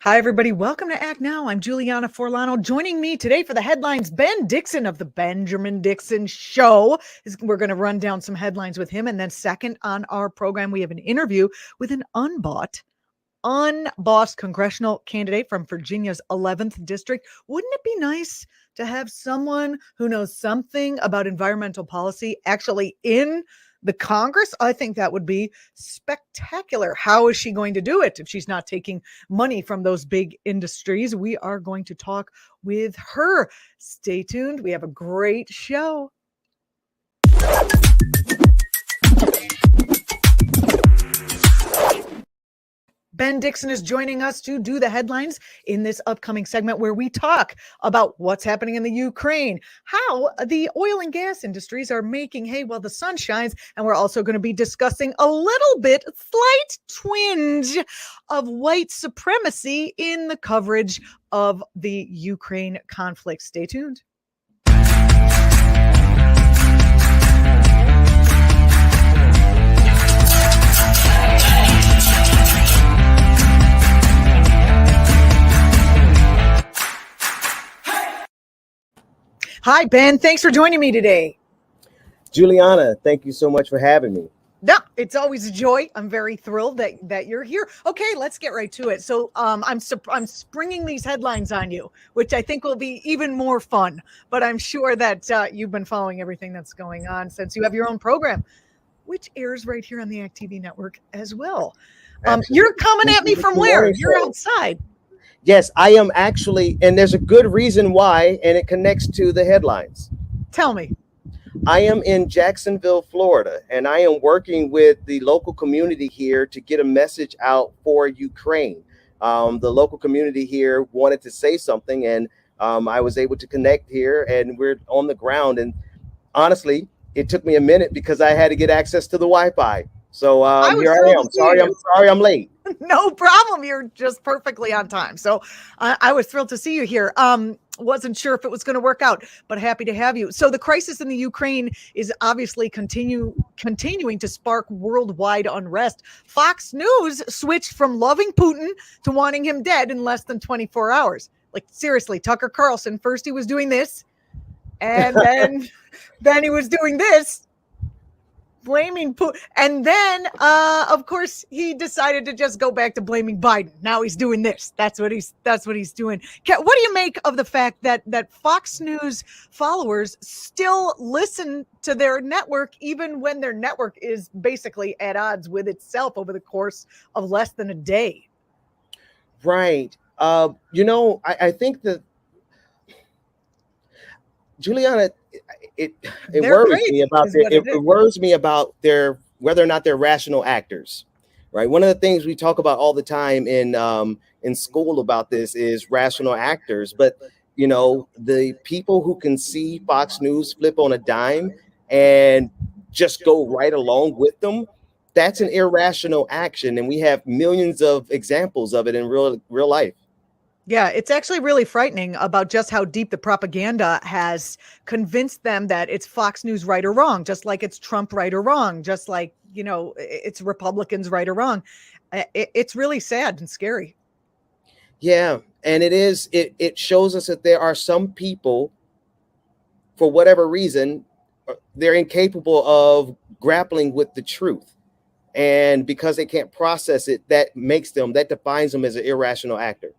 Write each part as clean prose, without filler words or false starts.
Hi, everybody. Welcome to Act Now. I'm Julianna Forlano. Joining me today for the headlines, Ben Dixon of the Benjamin Dixon Show. We're going to run down some headlines with him. And then second on our program, we have an interview with an unbossed congressional candidate from Virginia's 11th district. Wouldn't it be nice to have someone who knows something about environmental policy actually in the Congress? I think that would be spectacular. How is she going to do it if she's not taking money from those big industries? We are going to talk with her. Stay tuned. We have a great show. Ben Dixon is joining us to do the headlines in this upcoming segment where we talk about what's happening in the Ukraine, how the oil and gas industries are making hay while the sun shines. And we're also going to be discussing a little bit, slight twinge of white supremacy in the coverage of the Ukraine conflict. Stay tuned. Hi, Ben. Thanks for joining me today. Julianna, thank you so much for having me. No, it's always a joy. I'm very thrilled that you're here. Okay, let's get right to it. So I'm springing these headlines on you, which I think will be even more fun. But I'm sure that you've been following everything that's going on since you have your own program, which airs right here on the Act TV network as well. You're coming at me from where? You're outside. Yes, I am actually, and there's a good reason why, and it connects to the headlines. Tell me. I am in Jacksonville, Florida, and I am working with the local community here to get a message out for Ukraine. The local community here wanted to say something, and I was able to connect here, and we're on the ground. And honestly, it took me a minute because I had to get access to the Wi-Fi. So here I am. Sorry, I'm late. No problem. You're just perfectly on time. So I was thrilled to see you here. Wasn't sure if it was going to work out, but happy to have you. So the crisis in the Ukraine is obviously continuing to spark worldwide unrest. Fox News switched from loving Putin to wanting him dead in less than 24 hours. Like, seriously, Tucker Carlson, first he was doing this, and then he was doing this, blaming Putin. And then, of course, he decided to just go back to blaming Biden. Now he's doing this. That's what he's doing. What do you make of the fact that Fox News followers still listen to their network, even when their network is basically at odds with itself over the course of less than a day? Right. I think that, Juliana, it worries me about their whether or not they're rational actors, right? One of the things we talk about all the time in school about this is rational actors, but the people who can see Fox News flip on a dime and just go right along with them, that's an irrational action, and we have millions of examples of it in real life. Yeah, it's actually really frightening about just how deep the propaganda has convinced them that it's Fox News right or wrong, just like it's Trump right or wrong, just like, it's Republicans right or wrong. It's really sad and scary. Yeah, and it shows us that there are some people, for whatever reason, they're incapable of grappling with the truth. And because they can't process it, that defines them as an irrational actor.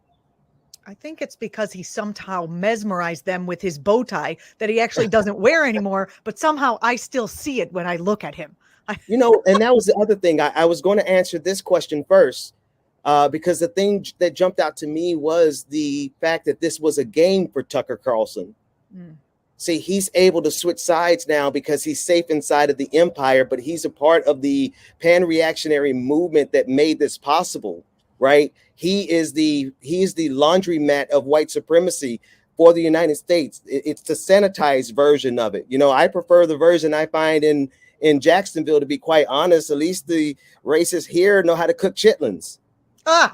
I think it's because he somehow mesmerized them with his bow tie that he actually doesn't wear anymore, but somehow I still see it when I look at him. And that was the other thing. I was going to answer this question first, because the thing that jumped out to me was the fact that this was a game for Tucker Carlson. See, he's able to switch sides now because he's safe inside of the empire, but he's a part of the pan-reactionary movement that made this possible. Right. He is the laundromat of white supremacy for the United States. It's the sanitized version of it. I prefer the version I find in Jacksonville, to be quite honest. At least the racists here know how to cook chitlins.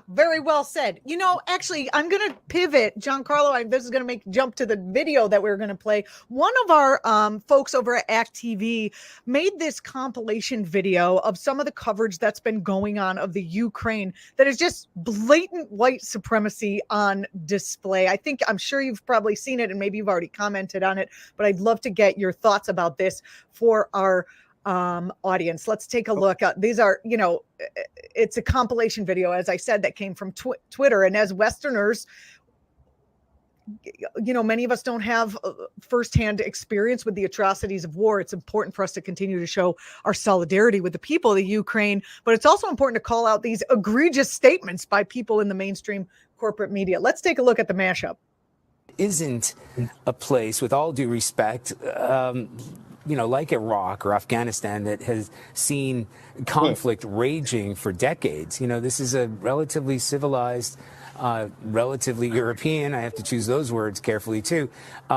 Very well said. You know, actually, I'm going to pivot, Giancarlo. This is going to jump to the video that we're going to play. One of our folks over at actTV made this compilation video of some of the coverage that's been going on of the Ukraine that is just blatant white supremacy on display. I'm sure you've probably seen it and maybe you've already commented on it, but I'd love to get your thoughts about this for our audience. Let's take a look. These are, it's a compilation video, as I said, that came from Twitter. And as Westerners, many of us don't have firsthand experience with the atrocities of war. It's important for us to continue to show our solidarity with the people of the Ukraine, but it's also important to call out these egregious statements by people in the mainstream corporate media. Let's take a look at the mashup. Isn't a place, with all due respect, like Iraq or Afghanistan, that has seen conflict raging for decades. This is a relatively civilized, relatively European, I have to choose those words carefully too,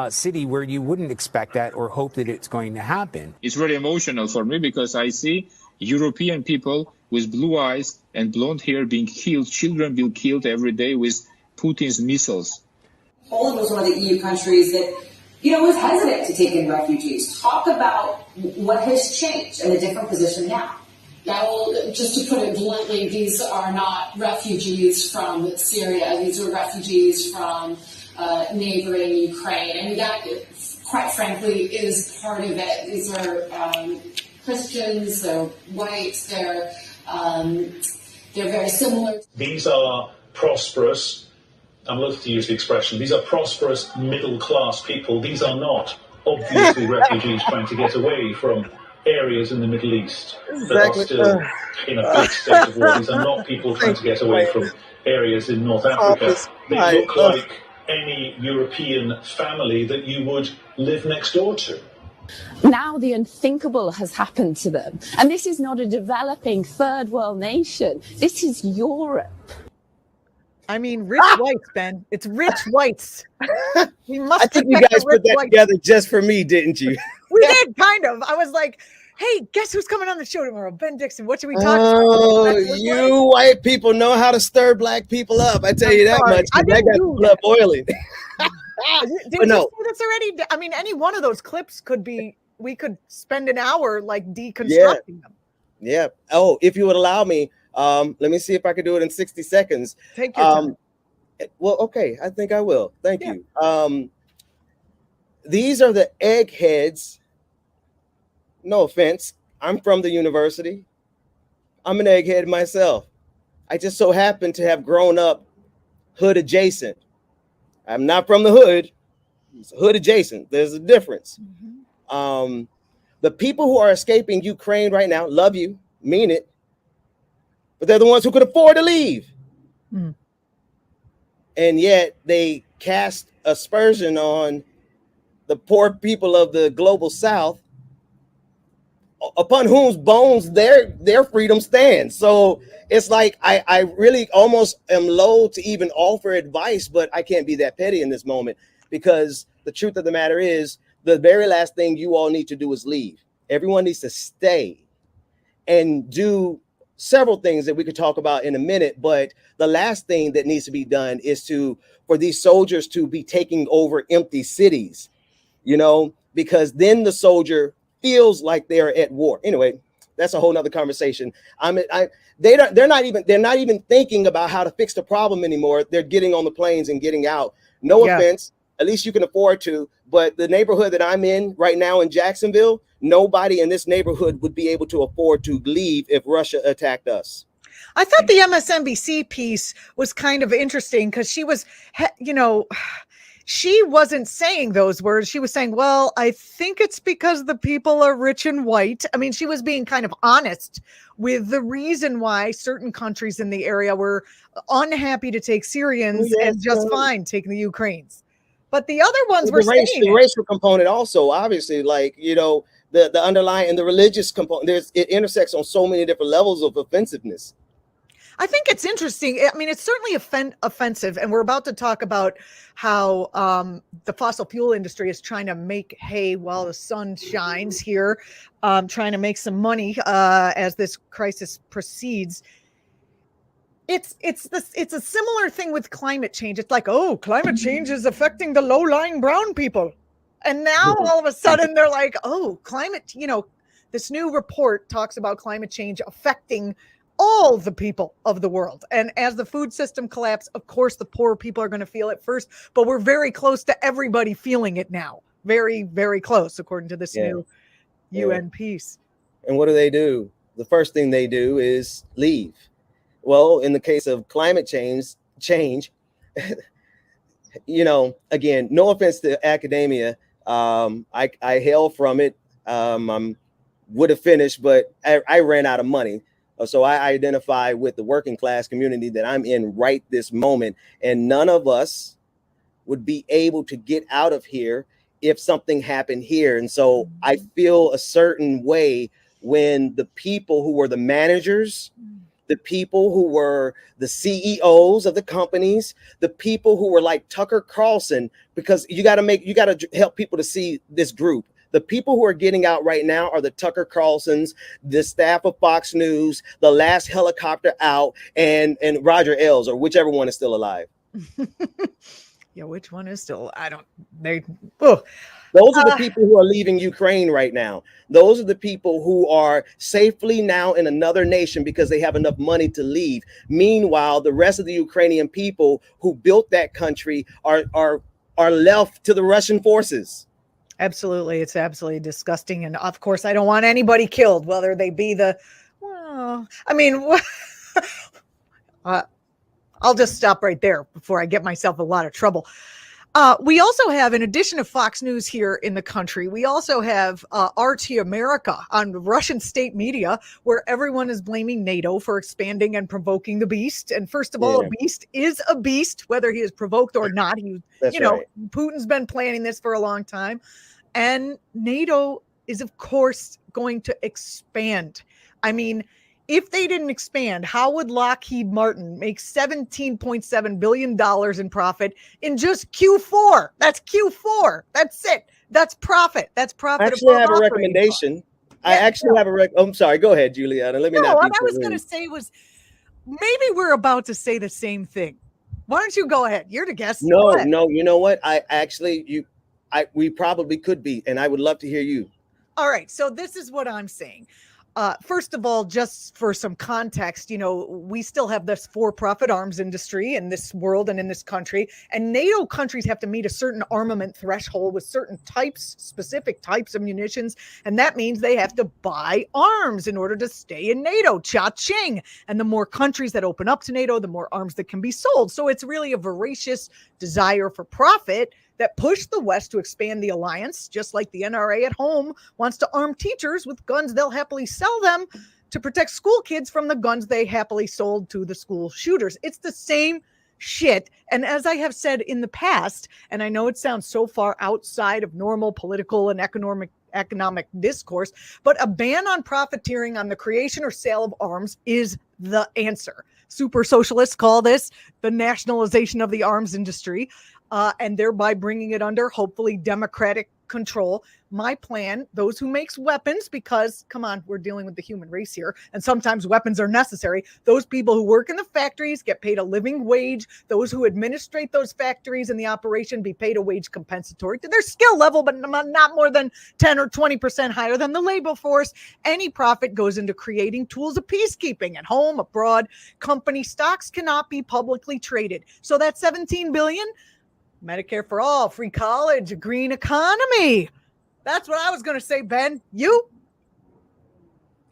city where you wouldn't expect that or hope that it's going to happen. It's very emotional for me because I see European people with blue eyes and blonde hair being killed, children being killed every day with Putin's missiles. Poland was one of the EU countries that was hesitant to take in refugees. Talk about what has changed and the different position now. Now, just to put it bluntly, these are not refugees from Syria. These are refugees from neighboring Ukraine. And that, quite frankly, is part of it. These are Christians, they're white, they're very similar. These are prosperous, I'm loath to use the expression, these are prosperous middle-class people. These are not obviously refugees trying to get away from areas in the Middle East that are still in a big state of war. These are not people trying to get away from areas in North Africa. They look like any European family that you would live next door to. Now the unthinkable has happened to them. And this is not a developing third world nation. This is Europe. I mean, rich whites, Ben. It's rich whites. We must. I think you guys put that together just for me, didn't you? We did, kind of. I was like, hey, guess who's coming on the show tomorrow? Ben Dixon. What should we talk about? Oh, you white people know how to stir black people up. I tell you that much. I got the blood boiling. Did you see this already? I mean, any one of those clips we could spend an hour like deconstructing them. Yeah. Oh, if you would allow me. Let me see if I can do it in 60 seconds. Take your time. Well, okay, I think I will. Thank you. These are the eggheads. No offense. I'm from the university. I'm an egghead myself. I just so happen to have grown up hood adjacent. I'm not from the hood. It's hood adjacent. There's a difference. Mm-hmm. The people who are escaping Ukraine right now, love you, mean it. But they're the ones who could afford to leave. Mm. And yet they cast aspersion on the poor people of the global South, upon whose bones their freedom stands. So it's like I really almost am loath to even offer advice, but I can't be that petty in this moment, because the truth of the matter is the very last thing you all need to do is leave. Everyone needs to stay and do several things that we could talk about in a minute. But the last thing that needs to be done is for these soldiers to be taking over empty cities, because then the soldier feels like they're at war. Anyway, that's a whole nother conversation. They're not even thinking about how to fix the problem anymore. They're getting on the planes and getting out. No offense. At least you can afford to. But the neighborhood that I'm in right now in Jacksonville, nobody in this neighborhood would be able to afford to leave if Russia attacked us. I thought the MSNBC piece was kind of interesting because she was, she wasn't saying those words. She was saying, well, I think it's because the people are rich and white. I mean, she was being kind of honest with the reason why certain countries in the area were unhappy to take Syrians and just fine taking the Ukrainians. But the other ones were saying the racial component also, obviously, the underlying and the religious component. It intersects on so many different levels of offensiveness. I think it's interesting. I mean, it's certainly offensive. And we're about to talk about how the fossil fuel industry is trying to make hay while the sun shines here, trying to make some money as this crisis proceeds. it's a similar thing with climate change. It's like, oh, climate change is affecting the low-lying brown people. And now all of a sudden they're like, oh, climate, this new report talks about climate change affecting all the people of the world. And as the food system collapses, of course, the poor people are going to feel it first, but we're very close to everybody feeling it now. Very, very close, according to this new UN piece. And what do? The first thing they do is leave. Well, in the case of climate change, again, no offense to academia. I hail from it. Would have finished, but I ran out of money. So I identify with the working class community that I'm in right this moment. And none of us would be able to get out of here if something happened here. And so I feel a certain way when the people who were the managers, the people who were the CEOs of the companies, the people who were like Tucker Carlson, because you got to help people to see this group. The people who are getting out right now are the Tucker Carlsons, the staff of Fox News, the last helicopter out, and Roger Ailes, or whichever one is still alive. Yeah, which one is still? Those are the people who are leaving Ukraine right now. Those are the people who are safely now in another nation because they have enough money to leave. Meanwhile, the rest of the Ukrainian people who built that country are left to the Russian forces. Absolutely. It's absolutely disgusting. And of course, I don't want anybody killed, whether they be I'll just stop right there before I get myself a lot of trouble. We also have, in addition to Fox News here in the country, we also have RT America on Russian state media, where everyone is blaming NATO for expanding and provoking the beast. And first of all, a beast is a beast, whether he is provoked or not. Putin's been planning this for a long time. And NATO is, of course, going to expand. I mean, if they didn't expand, how would Lockheed Martin make $17.7 billion in profit in just Q4? That's Q4. That's it. That's profit. That's profit. I actually have a recommendation. I'm sorry. Go ahead, Juliana. Let me not. What I was going to say was maybe we're about to say the same thing. Why don't you go ahead? You're the guest. No. You know what? We probably could be, and I would love to hear you. All right. So this is what I'm saying. First of all, just for some context, we still have this for-profit arms industry in this world and in this country, and NATO countries have to meet a certain armament threshold with certain specific types of munitions, and that means they have to buy arms in order to stay in NATO. Cha-ching! And the more countries that open up to NATO, the more arms that can be sold. So it's really a voracious desire for profit that pushed the West to expand the alliance, just like the NRA at home wants to arm teachers with guns they'll happily sell them to protect school kids from the guns they happily sold to the school shooters. It's the same shit. And as I have said in the past, and I know it sounds so far outside of normal political and economic discourse, but a ban on profiteering on the creation or sale of arms is the answer. Super socialists call this the nationalization of the arms industry. And thereby bringing it under, hopefully, democratic control. My plan, those who makes weapons, because, come on, we're dealing with the human race here, and sometimes weapons are necessary. Those people who work in the factories get paid a living wage. Those who administrate those factories and the operation be paid a wage compensatory to their skill level, but not more than 10 or 20% higher than the labor force. Any profit goes into creating tools of peacekeeping at home, abroad. Company stocks cannot be publicly traded. So that $17 billion, Medicare for all, free college, a green economy. That's what I was going to say, Ben. You?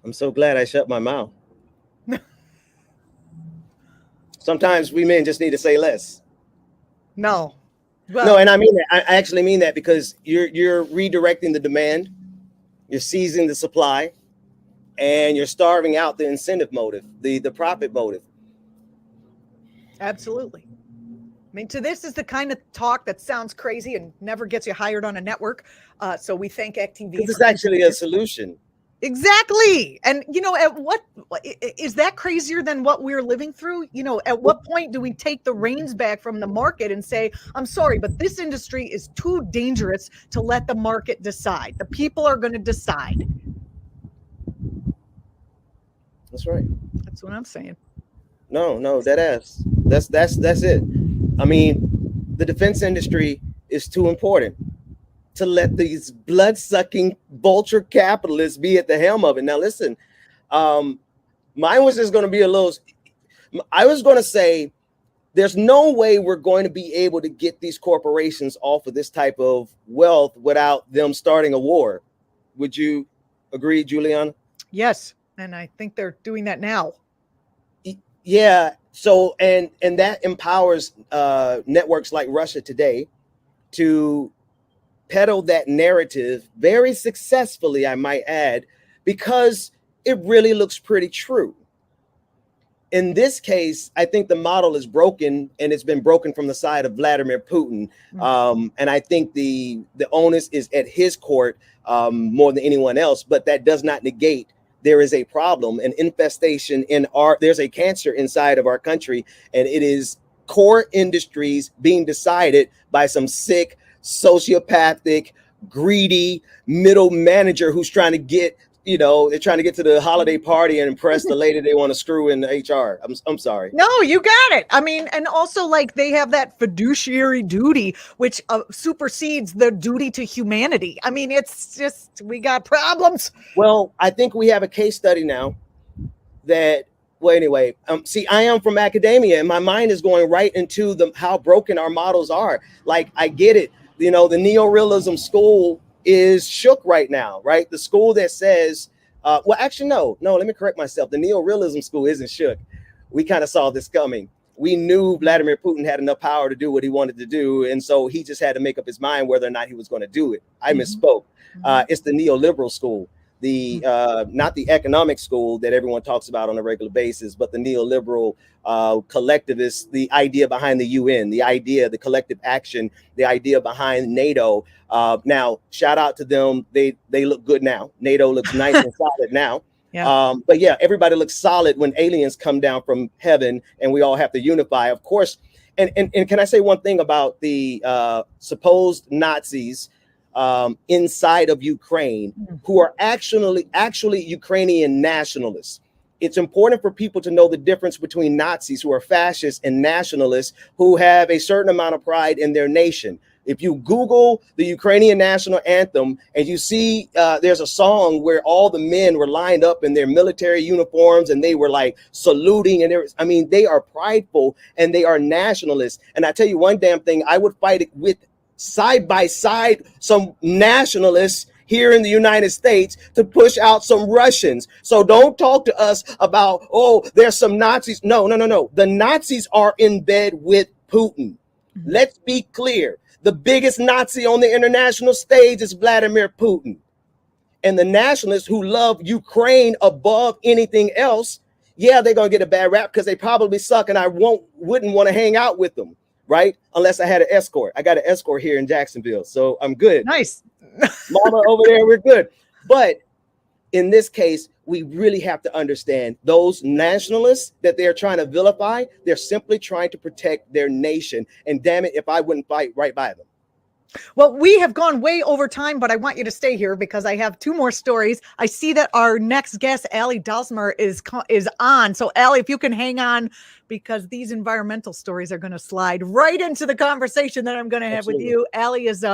I'm so glad I shut my mouth. Sometimes we men just need to say less. No. Well, no, and I mean that. I actually mean that, because you're redirecting the demand, you're seizing the supply, and you're starving out the incentive motive, the profit motive. Absolutely. I mean, this is the kind of talk that sounds crazy and never gets you hired on a network. So we thank ActTV. This is actually a solution. Exactly. And, at what is that crazier than what we're living through? At what point do we take the reins back from the market and say, I'm sorry, but this industry is too dangerous to let the market decide. The people are going to decide. That's right. That's what I'm saying. No, that ass. That's it. I mean, the defense industry is too important to let these blood-sucking vulture capitalists be at the helm of it. Now, listen, mine was just going to be a little. I was going to say, there's no way we're going to be able to get these corporations off of this type of wealth without them starting a war. Would you agree, Julianna? Yes, and I think they're doing that now. Yeah. So and that empowers networks like Russia today to peddle that narrative very successfully, I might add, because it really looks pretty true. In this case, I think the model is broken, and it's been broken from the side of Vladimir Putin. And I think the onus is at his court more than anyone else. But that does not negate there is a problem, an infestation there's a cancer inside of our country, and it is core industries being decided by some sick, sociopathic, greedy middle manager who's trying to get, they're trying to get to the holiday party and impress the lady they want to screw in the HR. I'm sorry. No, you got it. I mean, and also like they have that fiduciary duty, which supersedes the duty to humanity. I mean, it's just, we got problems. Well, I think we have a case study now that, well, anyway, see, I am from academia, and my mind is going right into how broken our models are. Like, I get it. The neorealism school is shook right now, right? The school that says, well, actually, no, let me correct myself. The neorealism school isn't shook. We kind of saw this coming. We knew Vladimir Putin had enough power to do what he wanted to do. And so he just had to make up his mind whether or not he was going to do it. I misspoke. It's the neoliberal school, not the economic school that everyone talks about on a regular basis, but the neoliberal collectivist, the idea behind the UN, the collective action, the idea behind NATO. Now, shout out to them. They look good now. NATO looks nice and solid now. Yeah. But yeah, everybody looks solid when aliens come down from heaven and we all have to unify, of course. And can I say one thing about the supposed Nazis inside of Ukraine who are actually Ukrainian nationalists? It's important for people to know the difference between Nazis who are fascists and nationalists who have a certain amount of pride in their nation. If you Google the Ukrainian national anthem and you see there's a song where all the men were lined up in their military uniforms and they were like saluting, and they are prideful and they are nationalists. And I tell you one damn thing, I would fight it with side by side some nationalists here in the United States to push out some Russians. So don't talk to us about, oh, there's some Nazis. No. The Nazis are in bed with Putin. Let's be clear. The biggest Nazi on the international stage is Vladimir Putin. And the nationalists who love Ukraine above anything else, yeah, they're going to get a bad rap because they probably suck, and I wouldn't want to hang out with them, right? Unless I had an escort. I got an escort here in Jacksonville, so I'm good. Nice. Mama over there, we're good. But in this case, we really have to understand those nationalists that they're trying to vilify, they're simply trying to protect their nation. And damn it, if I wouldn't fight right by them. Well, we have gone way over time, but I want you to stay here because I have two more stories. I see that our next guest, Ally Dalsimer, is on. So, Ally, if you can hang on, because these environmental stories are going to slide right into the conversation that I'm going to have with you. Ally is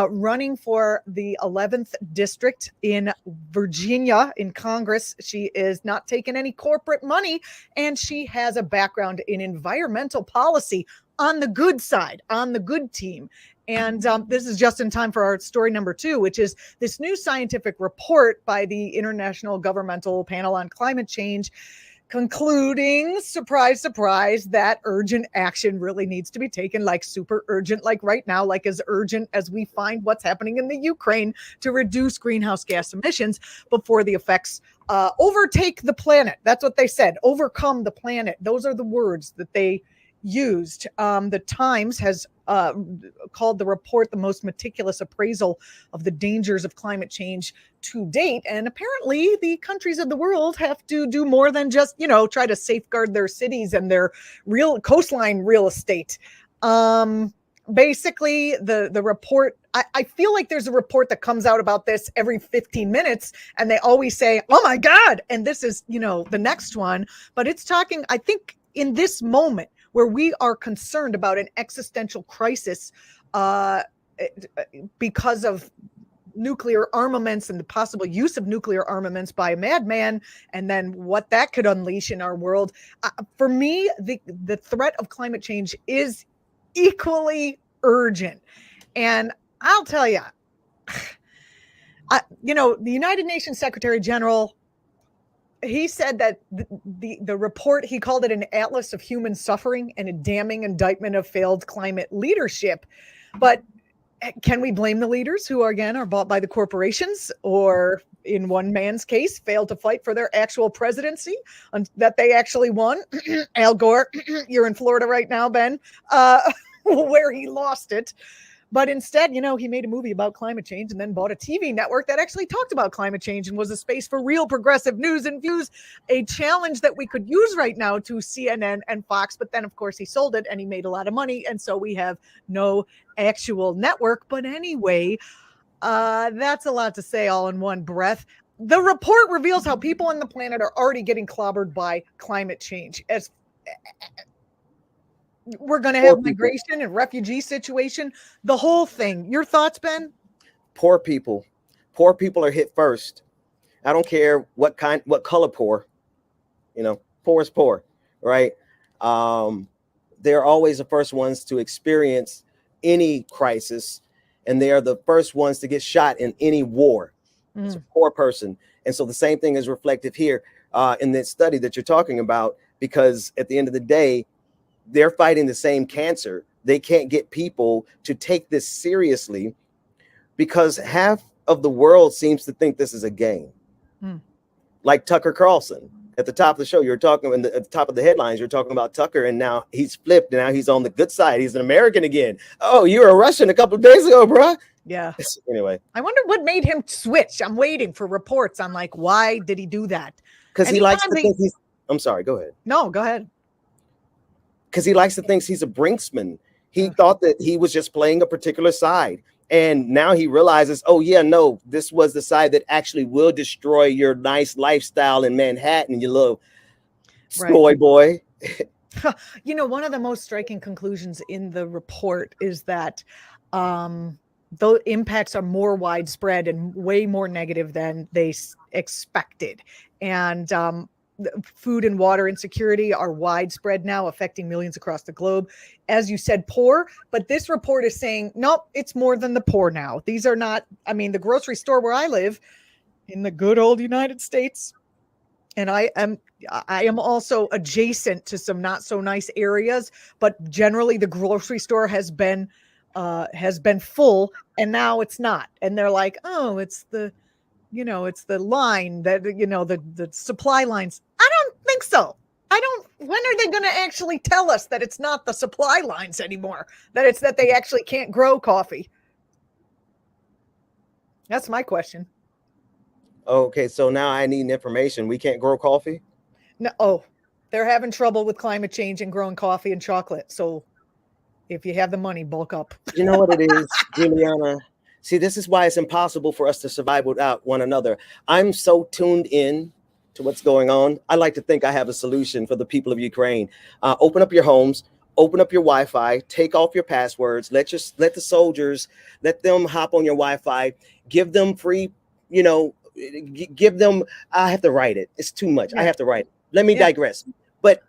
running for the 11th district in Virginia in Congress. She is not taking any corporate money, and she has a background in environmental policy on the good side, on the good team. And this is just in time for our story number 2, which is this new scientific report by the International Governmental Panel on Climate Change concluding, surprise, surprise, that urgent action really needs to be taken, like super urgent, like right now, like as urgent as we find what's happening in the Ukraine to reduce greenhouse gas emissions before the effects overtake the planet. That's what they said, overcome the planet. Those are the words that they used. The Times has called the report the most meticulous appraisal of the dangers of climate change to date. And apparently the countries of the world have to do more than just, try to safeguard their cities and their real coastline real estate. Basically, the report, I feel like there's a report that comes out about this every 15 minutes, and they always say, oh my God. And this is, the next one, but it's talking, I think in this moment where we are concerned about an existential crisis because of nuclear armaments and the possible use of nuclear armaments by a madman, and then what that could unleash in our world. For me, the threat of climate change is equally urgent. And I'll tell you, the United Nations Secretary General, he said that the report, he called it an atlas of human suffering and a damning indictment of failed climate leadership. But can we blame the leaders who, again, are bought by the corporations, or in one man's case, failed to fight for their actual presidency that they actually won? Al Gore, you're in Florida right now, Ben, where he lost it. But instead, he made a movie about climate change and then bought a TV network that actually talked about climate change and was a space for real progressive news and views, a challenge that we could use right now to CNN and Fox. But then, of course, he sold it and he made a lot of money. And so we have no actual network. But anyway, that's a lot to say all in one breath. The report reveals how people on the planet are already getting clobbered by climate change. As we're going to have migration and refugee situation, the whole thing. Your thoughts, Ben? Poor people are hit first. I don't care what color poor, poor is poor, right? They're always the first ones to experience any crisis, and they are the first ones to get shot in any war. It's a poor person. And so the same thing is reflective here in this study that you're talking about, because at the end of the day, they're fighting the same cancer. They can't get people to take this seriously because half of the world seems to think this is a game. Like Tucker Carlson at the top of the show, you're talking at the top of the headlines, you're talking about Tucker, and now he's flipped. And now he's on the good side. He's an American again. Oh, you were a Russian a couple of days ago, bro. Yeah. Anyway, I wonder what made him switch. I'm waiting for reports on why did he do that? Because he likes to think he's. I'm sorry. Go ahead. No, go ahead. Because he likes to think he's a Brinksman. He thought that he was just playing a particular side. And now he realizes, oh, yeah, no, this was the side that actually will destroy your nice lifestyle in Manhattan, you little soy boy. One of the most striking conclusions in the report is that the impacts are more widespread and way more negative than they expected. And food and water insecurity are widespread now, affecting millions across the globe. As you said, poor, but this report is saying, nope, it's more than the poor now. These are not, the grocery store where I live in the good old United States, and I am also adjacent to some not so nice areas, but generally the grocery store has been full, and now it's not. And they're like, oh, it's the line that, the supply lines. I don't think so. When are they going to actually tell us that it's not the supply lines anymore? That it's that they actually can't grow coffee? That's my question. Okay, so now I need information. We can't grow coffee? No. Oh, they're having trouble with climate change and growing coffee and chocolate. So if you have the money, bulk up. You know what it is, Juliana? See, this is why it's impossible for us to survive without one another. I'm so tuned in to what's going on. I like to think I have a solution for the people of Ukraine. Open up your homes, open up your Wi-Fi, take off your passwords, let the soldiers, let them hop on your Wi-Fi, give them free, give them, I have to write it. It's too much. I have to write it. Let me digress. But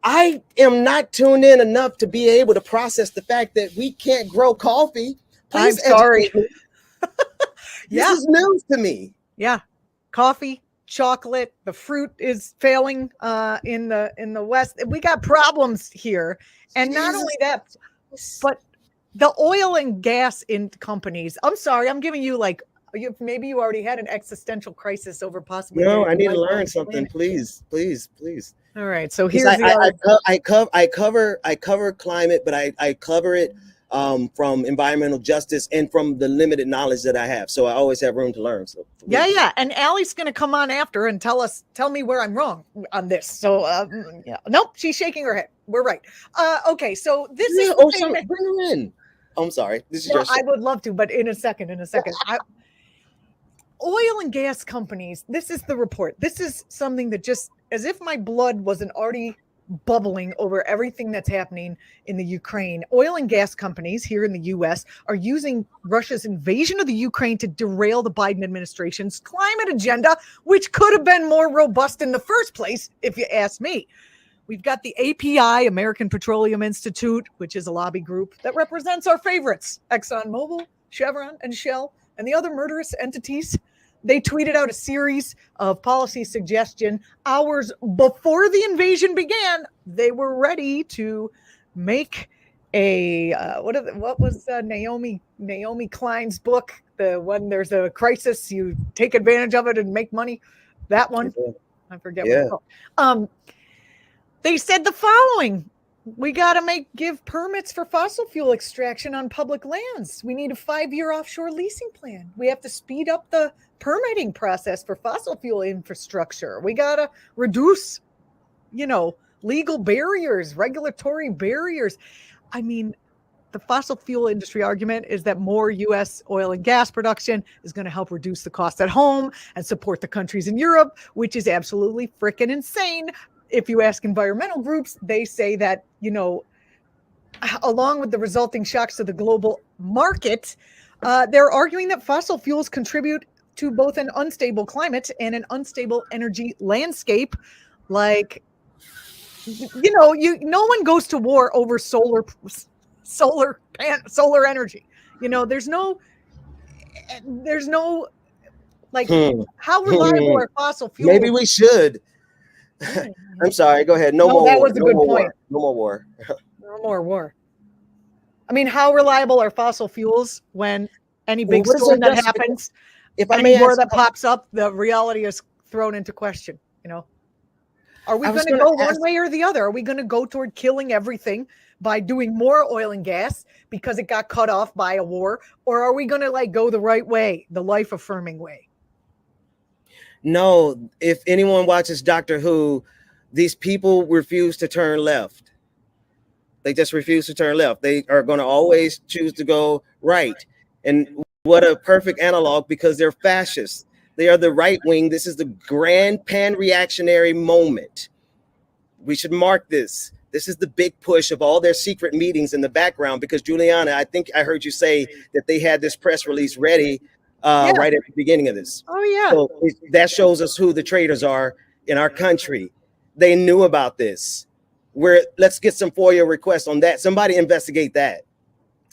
I am not tuned in enough to be able to process the fact that we can't grow coffee. Please, I'm sorry. This is news to me. Yeah. Coffee, chocolate, the fruit is failing in the West. We got problems here. And not only that, but the oil and gas in companies. I'm sorry, I'm giving you maybe you already had an existential crisis over possibly. No, I need to learn something. Please. All right. So here's I cover climate, but I cover it from environmental justice and from the limited knowledge that I have. So I always have room to learn. So yeah. And Ally's going to come on after and tell me where I'm wrong on this. So nope, she's shaking her head. We're right. Okay. So this is bring her in. I'm sorry. This is I would love to, but in a second. Oil and gas companies. This is the report. This is something that just as if my blood wasn't already bubbling over everything that's happening in the Ukraine. Oil and gas companies here in the US are using Russia's invasion of the Ukraine to derail the Biden administration's climate agenda, which could have been more robust in the first place, if you ask me. We've got the API, American Petroleum Institute, which is a lobby group that represents our favorites, ExxonMobil, Chevron, and Shell, and the other murderous entities. They tweeted out a series of policy suggestion hours before the invasion began. They were ready to make a what was Naomi Klein's book? The one there's a crisis, you take advantage of it and make money. That one, I forget what it's called. They said the following: we got to give permits for fossil fuel extraction on public lands. We need a 5-year offshore leasing plan. We have to speed up the permitting process for fossil fuel infrastructure. We got to reduce, legal barriers, regulatory barriers. I mean, the fossil fuel industry argument is that more U.S. oil and gas production is going to help reduce the cost at home and support the countries in Europe, which is absolutely freaking insane. If you ask environmental groups, they say that, along with the resulting shocks to the global market, they're arguing that fossil fuels contribute to both an unstable climate and an unstable energy landscape. Like, no one goes to war over solar energy. There's no like how reliable are fossil fuels? Maybe we should. I'm sorry. Go ahead. No more that war. was a good point. No more war. No more war. I mean, how reliable are fossil fuels when any big storm that happens, any war that pops up, the reality is thrown into question, Are we going to go one way or the other? Are we going to go toward killing everything by doing more oil and gas because it got cut off by a war? Or are we going to go the right way, the life-affirming way? No, if anyone watches Doctor Who, these people refuse to turn left. They just refuse to turn left. They are going to always choose to go right. And what a perfect analog, because they're fascists. They are the right wing. This is the grand pan-reactionary moment. We should mark this. This is the big push of all their secret meetings in the background, because Juliana, I think I heard you say that they had this press release ready right at the beginning of this. Oh, yeah. So that shows us who the traitors are in our country. They knew about this. Let's get some FOIA requests on that. Somebody investigate that.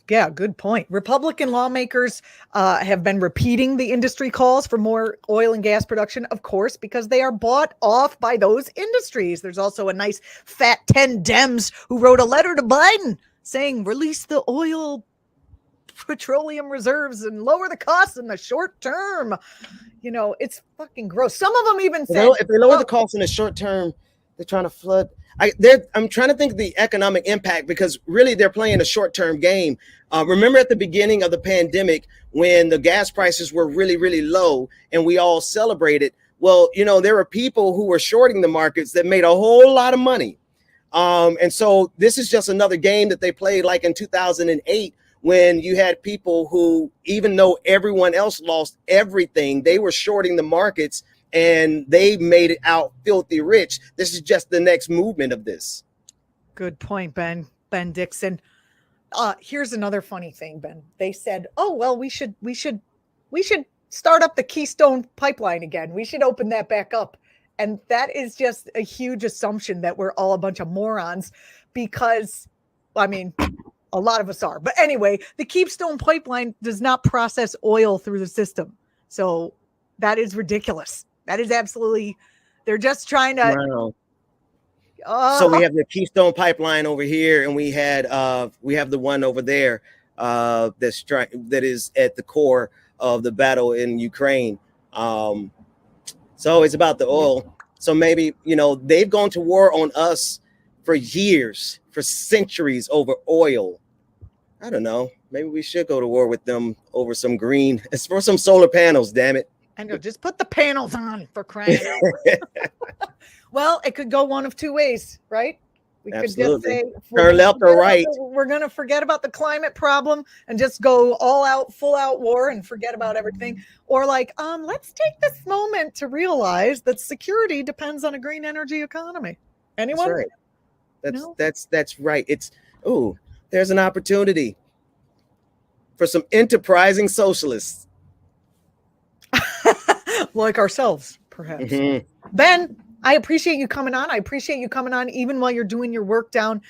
Yeah, good point. Republican lawmakers have been repeating the industry calls for more oil and gas production, of course, because they are bought off by those industries. There's also a nice fat 10 Dems who wrote a letter to Biden saying, release the oil petroleum reserves and lower the costs in the short term. It's fucking gross. Some of them even said, if they lower the costs in the short term, they're trying to flood. I'm trying to think of the economic impact, because really they're playing a short-term game. Remember at the beginning of the pandemic when the gas prices were really, really low and we all celebrated? Well, there were people who were shorting the markets that made a whole lot of money. And so this is just another game that they played like in 2008, when you had people who, even though everyone else lost everything, they were shorting the markets and they made it out filthy rich. This is just the next movement of this. Good point, Ben Dixon. Here's another funny thing, Ben. They said, oh, well, we should start up the Keystone pipeline again. We should open that back up. And that is just a huge assumption that we're all a bunch of morons, because, a lot of us are. But anyway, the Keystone pipeline does not process oil through the system. So that is ridiculous. That is absolutely, they're just trying to. Wow. So we have the Keystone pipeline over here, and we have the one over there that is at the core of the battle in Ukraine. So it's about the oil. So maybe, they've gone to war on us for years, for centuries, over oil. I don't know. Maybe we should go to war with them over some green. It's for some solar panels, damn it. I know, just put the panels on, for crying out loud. Well, it could go one of two ways, right? We Absolutely. could just say, turn left or right. We're going to forget about the climate problem and just go all out, full out war and forget about everything. Or let's take this moment to realize that security depends on a green energy economy. Anyone? That's right. That's right. There's an opportunity for some enterprising socialists like ourselves, perhaps. Mm-hmm. Ben, I appreciate you coming on. I appreciate you coming on even while you're doing your work down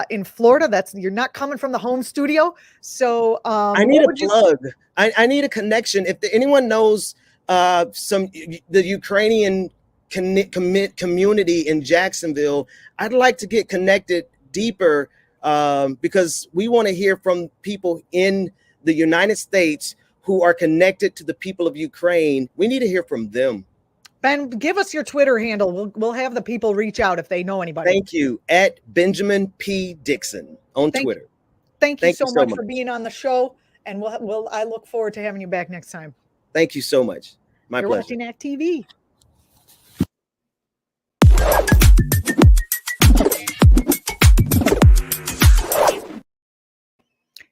in Florida. You're not coming from the home studio. So I need a plug. I need a connection. If anyone knows the Ukrainian community in Jacksonville, I'd like to get connected deeper because we want to hear from people in the United States who are connected to the people of Ukraine. We need to hear from them. Ben, give us your Twitter handle. We'll have the people reach out if they know anybody. Thank you. At Benjamin P. Dixon on Twitter. Thank you so much for being on the show. And I look forward to having you back next time. Thank you so much. My pleasure. You're watching actTV.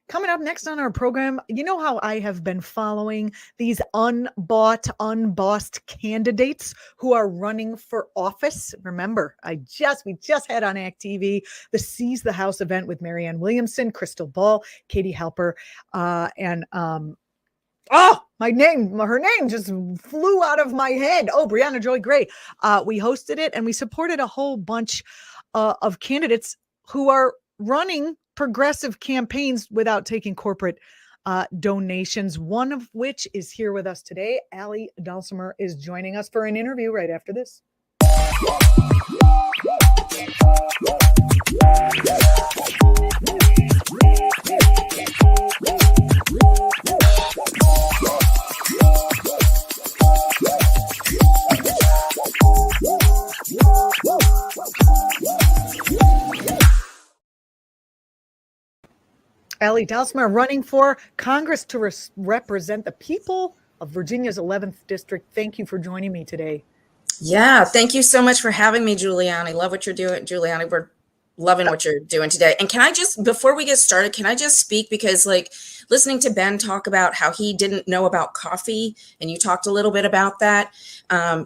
Coming up next on our program, you know how I have been following these unbossed candidates who are running for office. Remember, we just had on actTV the Seize the House event with Marianne Williamson, Crystal Ball, Katie Halper, and her name just flew out of my head. Brianna Joy Gray. We hosted it and we supported a whole bunch of candidates who are running progressive campaigns without taking corporate donations, one of which is here with us today. Ally Dalsimer is joining us for an interview right after this. Ally Dalsimer running for Congress to represent the people of Virginia's 11th district. Thank you for joining me today. Yeah, thank you so much for having me, Julianna. I love what you're doing, Julianna. We're loving what you're doing today. And can I just, before we get started, can I just speak? Because listening to Ben talk about how he didn't know about coffee, and you talked a little bit about that. I'm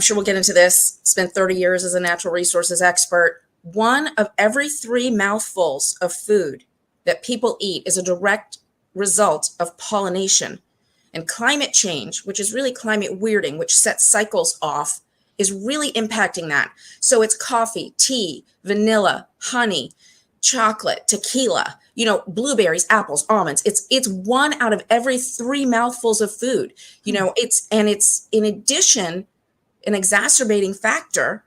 sure we'll get into this. Spent 30 years as a natural resources expert. 1 of every 3 mouthfuls of food that people eat is a direct result of pollination. And climate change, which is really climate weirding, which sets cycles off, is really impacting that. So it's coffee, tea, vanilla, honey, chocolate, tequila, blueberries, apples, almonds. It's 1 out of every 3 mouthfuls of food. It's in addition, an exacerbating factor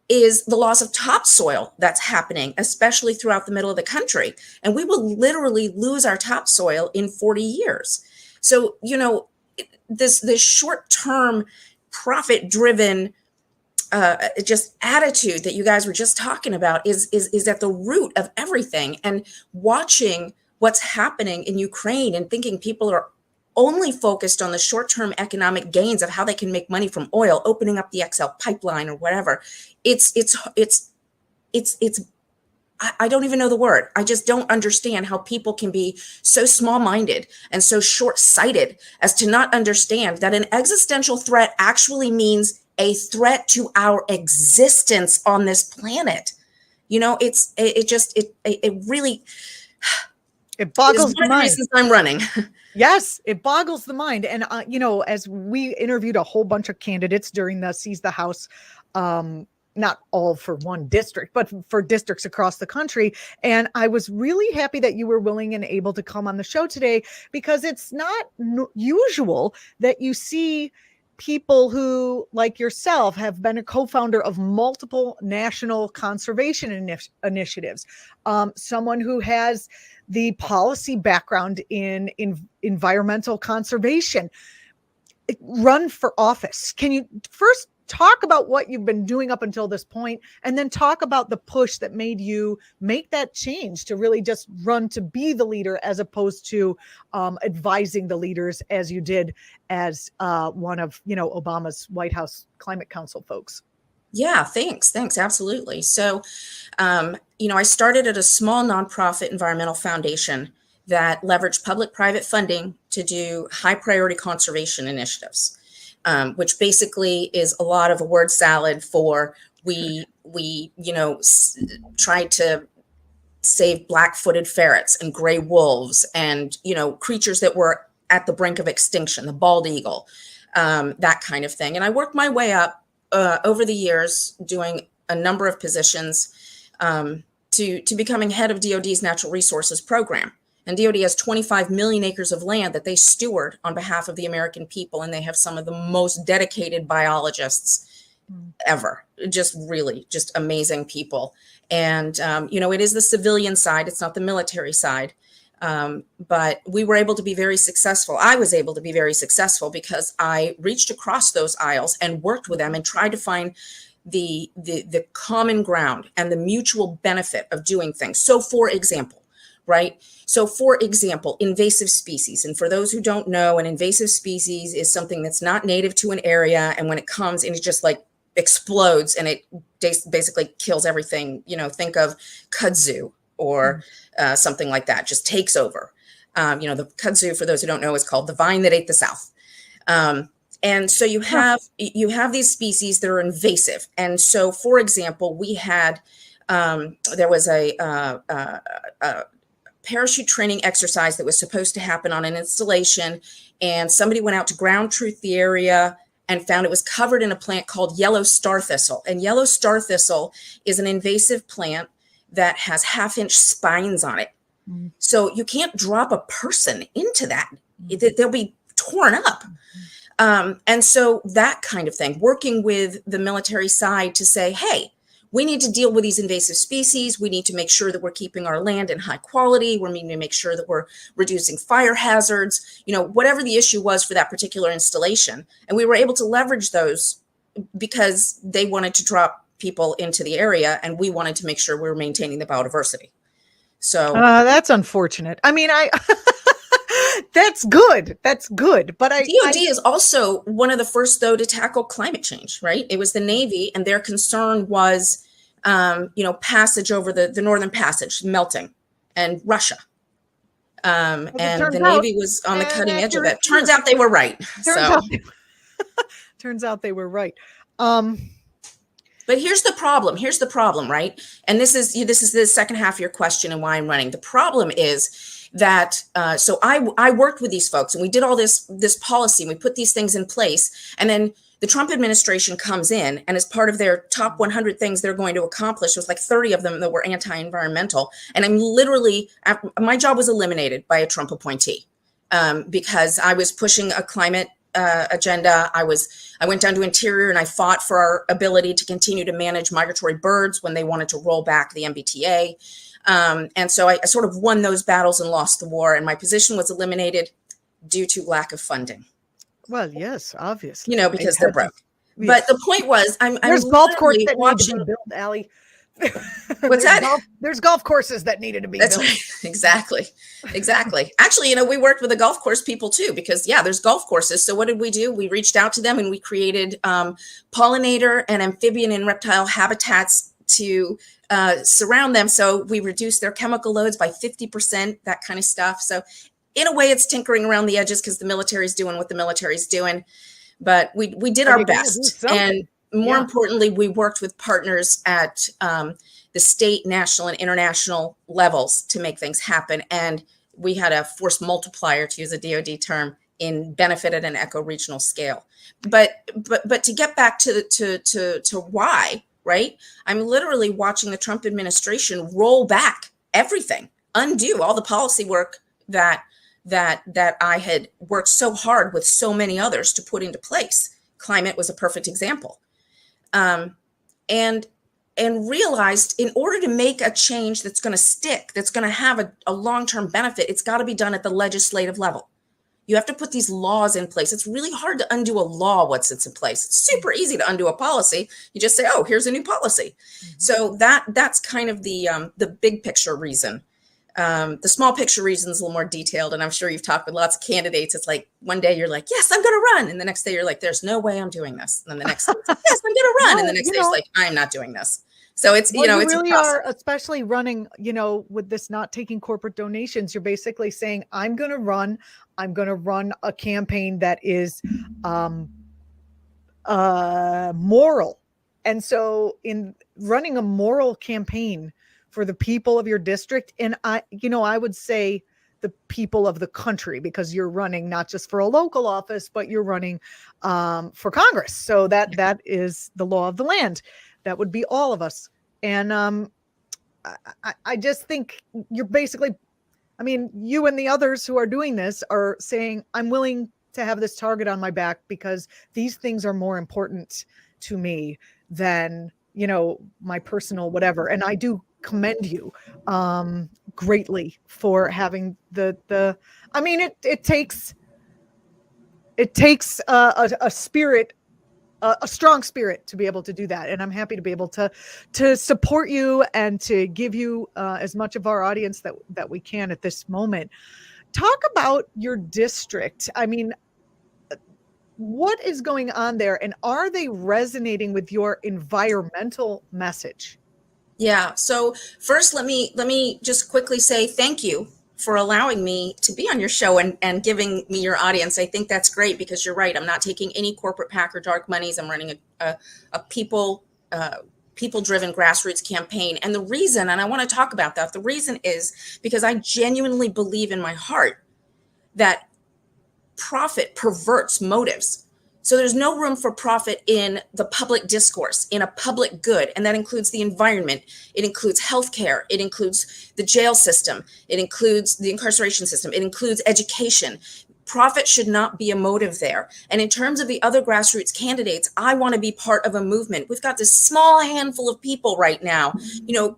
is the loss of topsoil that's happening, especially throughout the middle of the country. And we will literally lose our topsoil in 40 years. So, this short-term profit-driven just attitude that you guys were just talking about is at the root of everything. And watching what's happening in Ukraine and thinking people are only focused on the short-term economic gains of how they can make money from oil, opening up the XL pipeline or whatever. I don't even know the word. I just don't understand how people can be so small-minded and so short-sighted as to not understand that an existential threat actually means a threat to our existence on this planet. It really boggles the mind. Reasons I'm running. Yes, it boggles the mind. And, as we interviewed a whole bunch of candidates during the Seize the House, not all for one district, but for districts across the country. And I was really happy that you were willing and able to come on the show today, because it's not usual that you see people who, like yourself, have been a co-founder of multiple national conservation initiatives, someone who has the policy background in environmental conservation, run for office. Can you first talk about what you've been doing up until this point, and then talk about the push that made you make that change to really just run to be the leader, as opposed to advising the leaders as you did as one of Obama's White House Climate Council folks? Yeah, thanks. Absolutely. So, I started at a small nonprofit environmental foundation that leveraged public-private funding to do high priority conservation initiatives. Which basically is a lot of a word salad for We tried to save black-footed ferrets and gray wolves and, creatures that were at the brink of extinction, the bald eagle, that kind of thing. And I worked my way up over the years, doing a number of positions to becoming head of DOD's Natural Resources Program. And DOD has 25 million acres of land that they steward on behalf of the American people. And they have some of the most dedicated biologists ever. Just amazing people. And, it is the civilian side. It's not the military side. But we were able to be very successful. I was able to be very successful because I reached across those aisles and worked with them and tried to find the common ground and the mutual benefit of doing things. So for example, invasive species. And for those who don't know, an invasive species is something that's not native to an area. And when it comes and it just like explodes and it basically kills everything, think of kudzu or something like that, just takes over. The kudzu, for those who don't know, is called the vine that ate the South. And so you have these species that are invasive. And so, for example, we had there was a parachute training exercise that was supposed to happen on an installation, and somebody went out to ground truth the area and found it was covered in a plant called yellow star thistle. And yellow star thistle is an invasive plant that has 1/2-inch spines on it. So you can't drop a person into that. They'll be torn up. And so that kind of thing, working with the military side to say, hey, we need to deal with these invasive species. We need to make sure that we're keeping our land in high quality. We need to make sure that we're reducing fire hazards, whatever the issue was for that particular installation. And we were able to leverage those because they wanted to drop people into the area and we wanted to make sure we were maintaining the biodiversity. So that's unfortunate. I mean, that's good. But DOD is also one of the first, though, to tackle climate change, right? It was the Navy, and their concern was, passage over the Northern Passage, melting, and Russia. And the Navy was on the cutting edge of that. Turns out they were right. Turns out they were right. But here's the problem, right? And this is the second half of your question and why I'm running. The problem is that so I worked with these folks and we did all this policy and we put these things in place, and then the Trump administration comes in, and as part of their top 100 things they're going to accomplish, was like 30 of them that were anti-environmental. And I'm literally, my job was eliminated by a Trump appointee because I was pushing a climate agenda. I went down to Interior and I fought for our ability to continue to manage migratory birds when they wanted to roll back the MBTA. And so I sort of won those battles and lost the war, and my position was eliminated due to lack of funding. Well, yes, obviously. Because they're broke. Yes. But the point was, there's golf courses that need to be built, Ally. What's that? There's golf courses that needed to be built. Right. Exactly. Actually, we worked with the golf course people too, because there's golf courses. So what did we do? We reached out to them and we created pollinator and amphibian and reptile habitats to surround them. So we reduced their chemical loads by 50%, that kind of stuff. So in a way, it's tinkering around the edges because the military's doing what the military's doing. But we did our best. And more importantly, we worked with partners at the state, national, and international levels to make things happen. And we had a force multiplier, to use a DoD term, in benefit at an eco-regional scale. But to get back to why, right? I'm literally watching the Trump administration roll back everything, undo all the policy work that I had worked so hard with so many others to put into place. Climate was a perfect example. And realized in order to make a change that's going to stick, that's going to have a long-term benefit, it's got to be done at the legislative level. You have to put these laws in place. It's really hard to undo a law once it's in place. It's super easy to undo a policy. You just say, oh, here's a new policy. Mm-hmm. So that's kind of the big picture reason. The small picture reason is a little more detailed, and I'm sure you've talked with lots of candidates. It's like one day you're like, yes, I'm going to run. And the next day you're like, there's no way I'm doing this. And then the next day, like, yes, I'm going to run. And the next day it's like, I'm not doing this. So it's, you it's really are, especially running, with this not taking corporate donations. You're basically saying, I'm going to run a campaign that is moral, And so in running a moral campaign for the people of your district, and I would say the people of the country, because you're running not just for a local office, but you're running for Congress. So that is the law of the land. That would be all of us. And I just think you're basically, I mean, you and the others who are doing this are saying, I'm willing to have this target on my back because these things are more important to me than, my personal whatever. And I do commend you greatly for having the I mean, it takes a spirit, a strong spirit to be able to do that. And I'm happy to be able to support you and to give you as much of our audience that we can at this moment. Talk about your district. I mean, what is going on there, and are they resonating with your environmental message? Yeah. So first, let me just quickly say thank you for allowing me to be on your show and giving me your audience. I think that's great because you're right. I'm not taking any corporate PAC or dark monies. I'm running a people-driven grassroots campaign. And the reason, and I want to talk about that, the reason is because I genuinely believe in my heart that profit perverts motives. So there's no room for profit in the public discourse, in a public good. And that includes the environment. It includes healthcare. It includes the jail system. It includes the incarceration system. It includes education. Profit should not be a motive there. And in terms of the other grassroots candidates, I want to be part of a movement. We've got this small handful of people right now,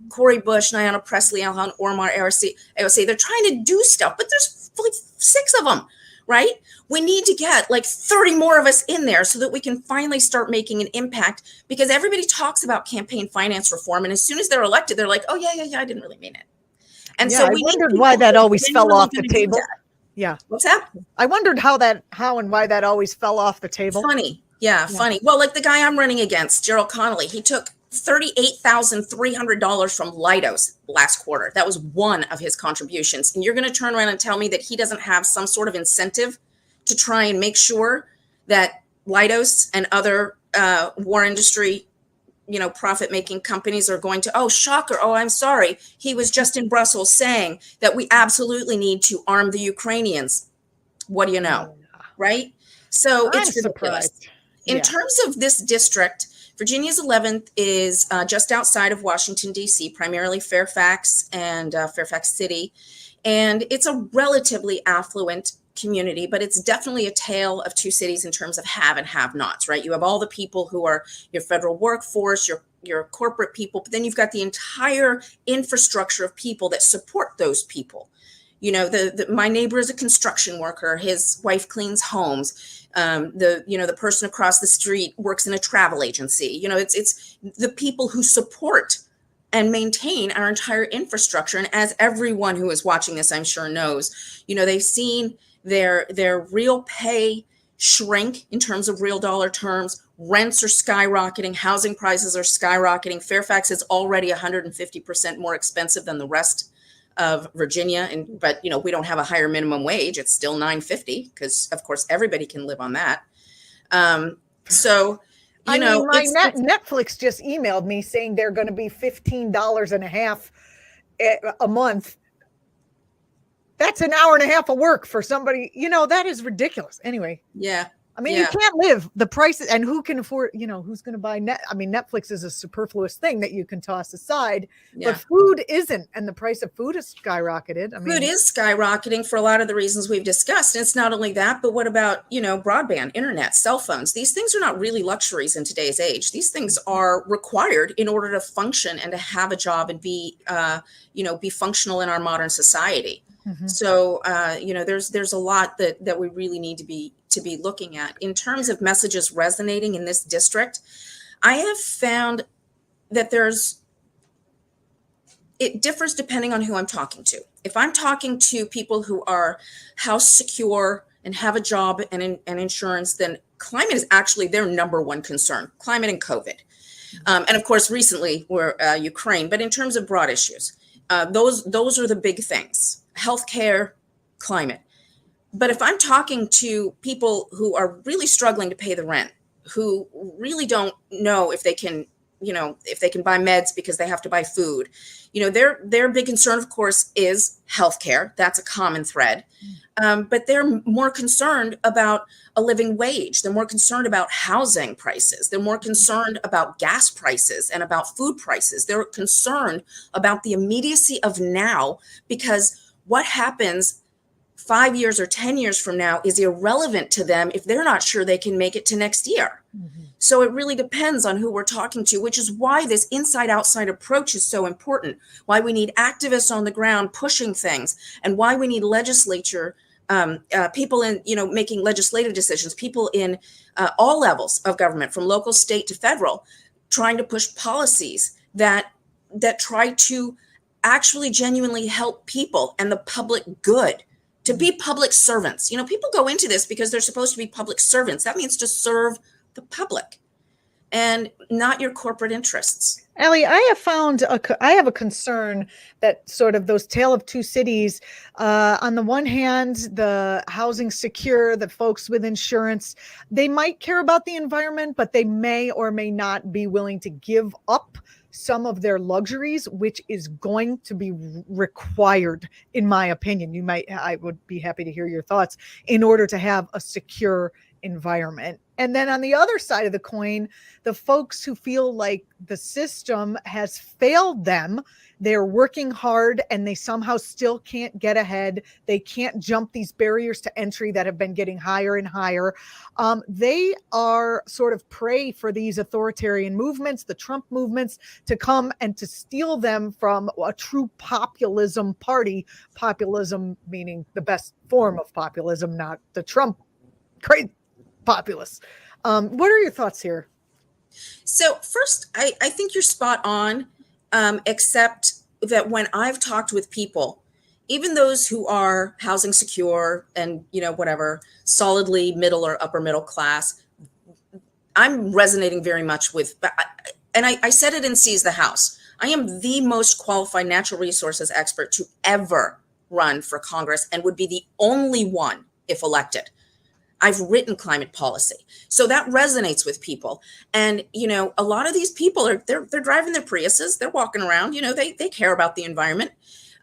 Cori Bush, Ayanna Pressley, Ilhan Omar, AOC, they're trying to do stuff, but there's like 6 of them. Right? We need to get like 30 more of us in there so that we can finally start making an impact, because everybody talks about campaign finance reform. And as soon as they're elected, they're like, oh, yeah, I didn't really mean it. And yeah, so I wondered why that always fell off the table. Yeah. What's that? I wondered how and why that always fell off the table. Funny. Yeah, funny. Well, like the guy I'm running against, Gerald Connolly, he took $38,300 from Leidos last quarter. That was one of his contributions. And you're going to turn around and tell me that he doesn't have some sort of incentive to try and make sure that Leidos and other war industry, profit-making companies are going to, oh, shocker, oh, I'm sorry. He was just in Brussels saying that we absolutely need to arm the Ukrainians. What do you know, right? So it's ridiculous. In terms of this district, Virginia's 11th is just outside of Washington, D.C., primarily Fairfax and Fairfax City. And it's a relatively affluent community, but it's definitely a tale of 2 cities in terms of have and have nots, right? You have all the people who are your federal workforce, your corporate people, but then you've got the entire infrastructure of people that support those people. My neighbor is a construction worker. His wife cleans homes. The person across the street works in a travel agency. It's the people who support and maintain our entire infrastructure. And as everyone who is watching this, I'm sure knows, they've seen their real pay shrink in terms of real dollar terms. Rents are skyrocketing. Housing prices are skyrocketing. Fairfax is already 150% more expensive than the rest of Virginia. But we don't have a higher minimum wage. It's still $9.50 because of course everybody can live on that. Netflix just emailed me saying they're going to be $15.50 a month. That's an hour and a half of work for somebody, that is ridiculous. Anyway. Yeah. I mean, you can't live the prices, and who can afford, who's going to buy Netflix is a superfluous thing that you can toss aside, but food isn't. And the price of food is skyrocketed. Food is skyrocketing for a lot of the reasons we've discussed. And it's not only that, but what about, broadband, internet, cell phones? These things are not really luxuries in today's age. These things are required in order to function and to have a job and be functional in our modern society. Mm-hmm. So, there's a lot that we really need to be looking at in terms of messages resonating in this district. I have found that it differs depending on who I'm talking to. If I'm talking to people who are house secure and have a job and insurance, then climate is actually their number one concern, climate and COVID. And of course, recently we're Ukraine, but in terms of broad issues, those are the big things. Healthcare, climate. But if I'm talking to people who are really struggling to pay the rent, who really don't know if they can, if they can buy meds because they have to buy food. Their big concern, of course, is healthcare. That's a common thread. But they're more concerned about a living wage. They're more concerned about housing prices. They're more concerned about gas prices and about food prices. They're concerned about the immediacy of now, because what happens 5 years or 10 years from now is irrelevant to them if they're not sure they can make it to next year. So it really depends on who we're talking to, which is why this inside-outside approach is so important, why we need activists on the ground pushing things, and why we need legislature, people in, making legislative decisions, people in all levels of government, from local, state to federal, trying to push policies that try to actually genuinely help people and the public good, to be public servants. People go into this because they're supposed to be public servants. That means to serve the public and not your corporate interests. Ally, I have a concern that sort of those tale of two cities, on the one hand, the housing secure, the folks with insurance, they might care about the environment, but they may or may not be willing to give up some of their luxuries, which is going to be required, in my opinion. I would be happy to hear your thoughts, in order to have a secure environment. And then on the other side of the coin, the folks who feel like the system has failed them, they're working hard and they somehow still can't get ahead. They can't jump these barriers to entry that have been getting higher and higher. They are sort of prey for these authoritarian movements, the Trump movements, to come and to steal them from a true populism party. Populism meaning the best form of populism, not the Trump crazy populace. What are your thoughts here? So first, I think you're spot on, except that when I've talked with people, even those who are housing secure and, whatever, solidly middle or upper middle class, I'm resonating very much with, and I said it in Seize the House, I am the most qualified natural resources expert to ever run for Congress and would be the only one if elected. I've written climate policy. So that resonates with people. And, a lot of these people they're driving their Priuses, they're walking around, they care about the environment.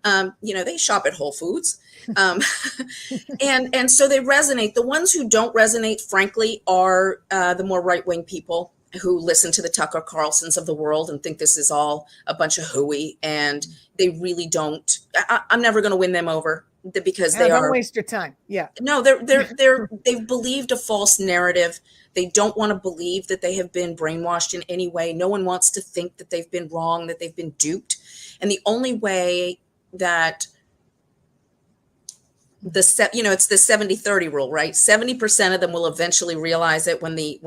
They shop at Whole Foods. And so they resonate. The ones who don't resonate, frankly, are the more right-wing people who listen to the Tucker Carlsons of the world and think this is all a bunch of hooey, and they really don't. I'm never going to win them over. Because don't waste your time. Yeah. No, they've believed a false narrative. They don't want to believe that they have been brainwashed in any way. No one wants to think that they've been wrong, that they've been duped. And the only way that it's the 70-30 rule, right? 70% of them will eventually realize it when the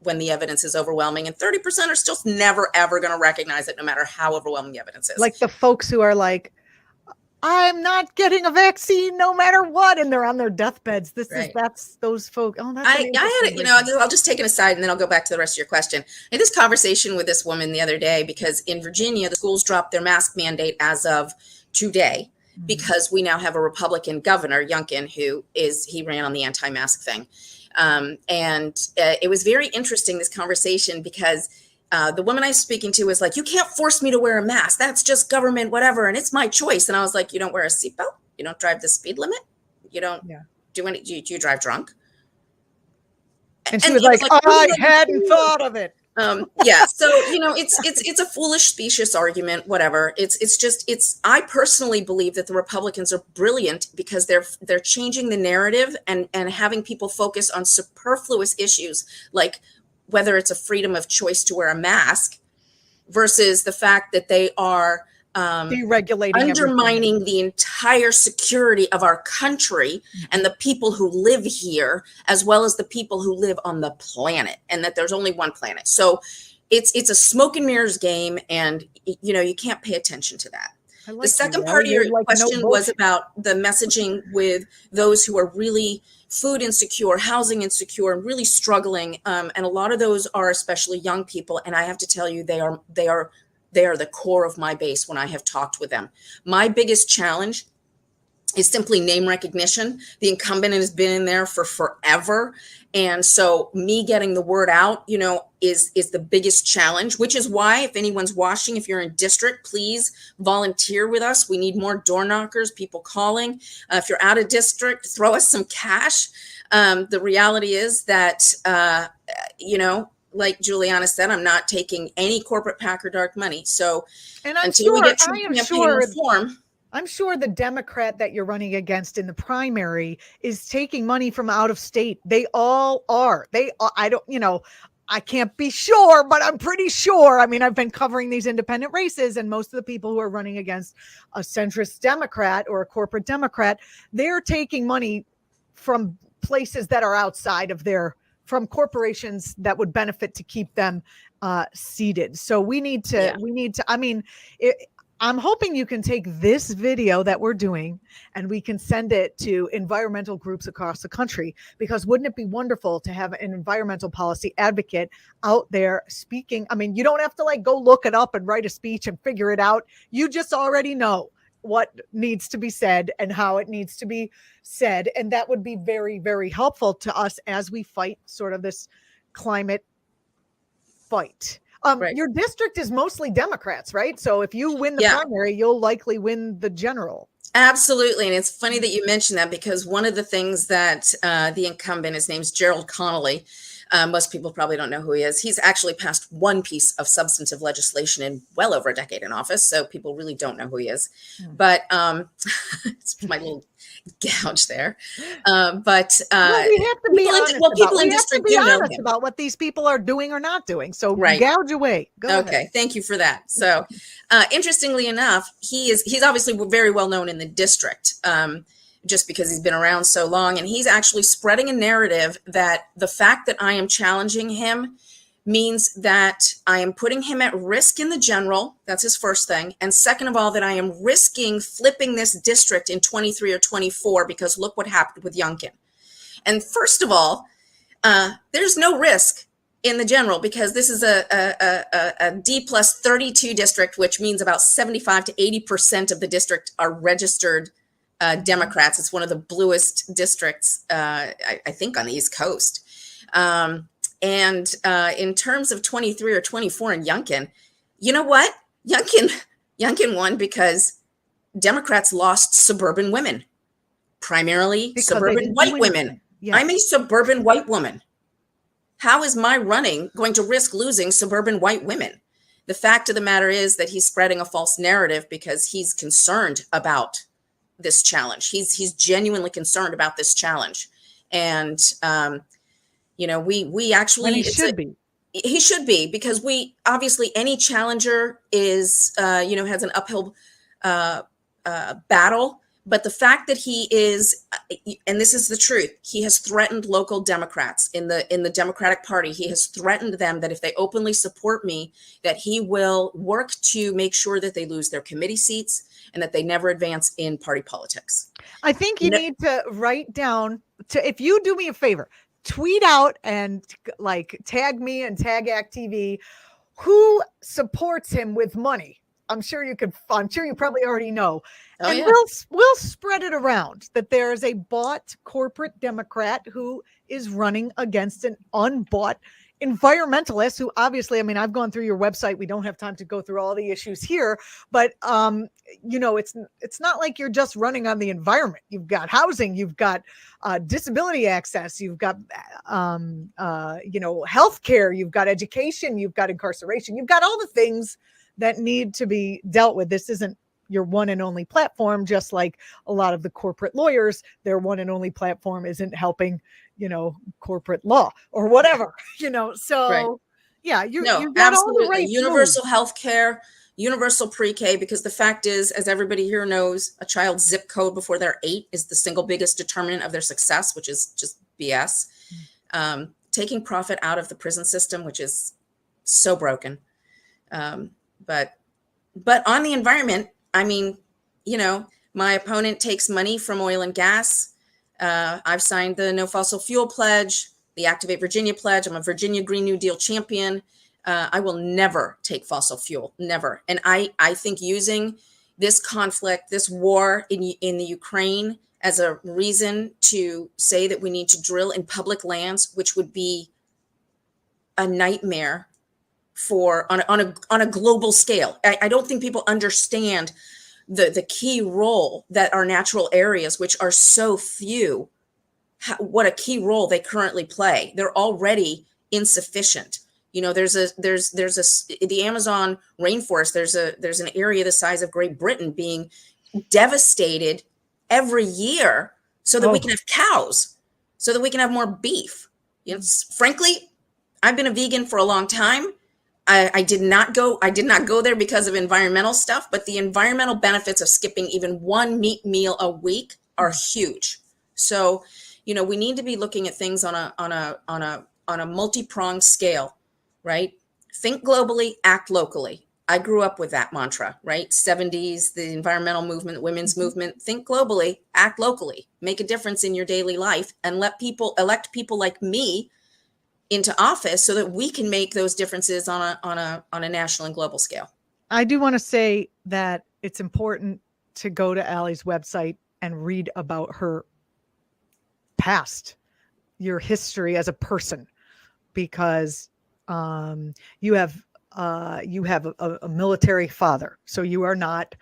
evidence is overwhelming, and 30% are still never ever going to recognize it, no matter how overwhelming the evidence is. Like the folks who are like, I'm not getting a vaccine no matter what, and they're on their deathbeds. That's those folks. Oh, that's I had I'll just take an aside and then I'll go back to the rest of your question. I had this conversation with this woman the other day because in Virginia, the schools dropped their mask mandate as of today because we now have a Republican governor, Youngkin, he ran on the anti-mask thing. It was very interesting, this conversation, because the woman I was speaking to was like, you can't force me to wear a mask. That's just government, whatever. And it's my choice. And I was like, you don't wear a seatbelt? You don't drive the speed limit? You don't do any, do you drive drunk? And she was like, I hadn't thought of it. So, it's a foolish, specious argument, whatever. I personally believe that the Republicans are brilliant because they're changing the narrative and having people focus on superfluous issues like whether it's a freedom of choice to wear a mask versus the fact that they are deregulating, undermining the entire security of our country and the people who live here, as well as the people who live on the planet, and that there's only one planet. So it's a smoke and mirrors game, and you can't pay attention to that. The second part of your question was about the messaging with those who are really food insecure, housing insecure, and really struggling. And a lot of those are especially young people. And I have to tell you, they are the core of my base when I have talked with them. My biggest challenge is simply name recognition. The incumbent has been in there for forever. And so me getting the word out, you know, is the biggest challenge, which is why if anyone's watching, if you're in district, please volunteer with us. We need more door knockers, people calling. If you're out of district, throw us some cash. The reality is that, you know, like Juliana said, I'm not taking any corporate PAC or dark money. So until we get true campaign reform, I'm sure the Democrat that you're running against in the primary is taking money from out of state. They all are. I don't, you know, I can't be sure, but I'm pretty sure. I mean, I've been covering these independent races, and most of the people who are running against a centrist Democrat or a corporate Democrat, they're taking money from places that are outside of from corporations that would benefit to keep them seated. So we need to, I mean, I'm hoping you can take this video that we're doing and we can send it to environmental groups across the country, because wouldn't it be wonderful to have an environmental policy advocate out there speaking? I mean, you don't have to like go look it up and write a speech and figure it out. You just already know what needs to be said and how it needs to be said. And that would be very, very helpful to us as we fight sort of this climate fight. Right. Your district is mostly Democrats, right? So if you win the primary, you'll likely win the general. Absolutely. And it's funny that you mentioned that, because one of the things that the incumbent, his name's Gerald Connolly, most people probably don't know who he is. He's actually passed one piece of substantive legislation in well over a decade in office. So people really don't know who he is. But it's my little gouge there. But we have to be honest about what these people are doing or not doing. So gouge away. Go ahead. Thank you for that. So interestingly enough, he's obviously very well known in the district. Just because he's been around so long, and he's actually spreading a narrative that the fact that I am challenging him means that I am putting him at risk in the general. That's his first thing. And second of all, that I am risking flipping this district in 23 or 24, because look what happened with Youngkin. And first of all, there's no risk in the general, because this is a D+32 district, which means about 75 to 80% of the district are registered Democrats. It's one of the bluest districts, I think, on the East Coast. And in terms of 23 or 24 in Youngkin, you know what? Youngkin won because Democrats lost suburban women, primarily because suburban white women. Yes. I'm a suburban white woman. How is my running going to risk losing suburban white women? The fact of the matter is that he's spreading a false narrative because he's concerned about this challenge. He's genuinely concerned about this challenge. And, you know, we actually, he should be, because we obviously, any challenger is, you know, has an uphill battle. But the fact that he is, and this is the truth, he has threatened local Democrats in the Democratic Party. He has threatened them that if they openly support me, that he will work to make sure that they lose their committee seats and that they never advance in party politics. I think you need to write down, if you do me a favor, tweet out and like tag me and tag ActTV who supports him with money. I'm sure you probably already know. We'll spread it around that there is a bought corporate Democrat who is running against an unbought environmentalist who obviously, I mean, I've gone through your website. We don't have time to go through all the issues here, but you know, it's not like you're just running on the environment. You've got housing, you've got disability access, you've got you know, healthcare, you've got education, you've got incarceration, you've got all the things that need to be dealt with. This isn't your one and only platform, just like a lot of the corporate lawyers, their one and only platform isn't helping, you know, corporate law or whatever, you know. So you've got absolutely all the right universal health care, universal pre-K, because the fact is, as everybody here knows, a child's zip code before they're 8 is the single biggest determinant of their success, which is just BS. Taking profit out of the prison system, which is so broken. But on the environment, I mean, you know, my opponent takes money from oil and gas. I've signed the No Fossil Fuel Pledge, the Activate Virginia Pledge. I'm a Virginia Green New Deal champion. I will never take fossil fuel, never. And I think using this conflict, this war in the Ukraine as a reason to say that we need to drill in public lands, which would be a nightmare for on a global scale. I don't think people understand the key role that our natural areas, which are so few, what a key role they currently play. They're already insufficient. You know, there's the Amazon rainforest. There's an area the size of Great Britain being devastated every year so that we can have cows, so that we can have more beef. You know, frankly, I've been a vegan for a long time. I did not go there because of environmental stuff, but the environmental benefits of skipping even one meat meal a week are huge. So, you know, we need to be looking at things on a multi-pronged scale, right? Think globally, act locally. I grew up with that mantra, right? 70s, the environmental movement, women's movement. Think globally, act locally, make a difference in your daily life, and elect people like me into office so that we can make those differences on a national and global scale. I do want to say that it's important to go to Ally's website and read about her past, your history as a person, because you have a military father, so you are not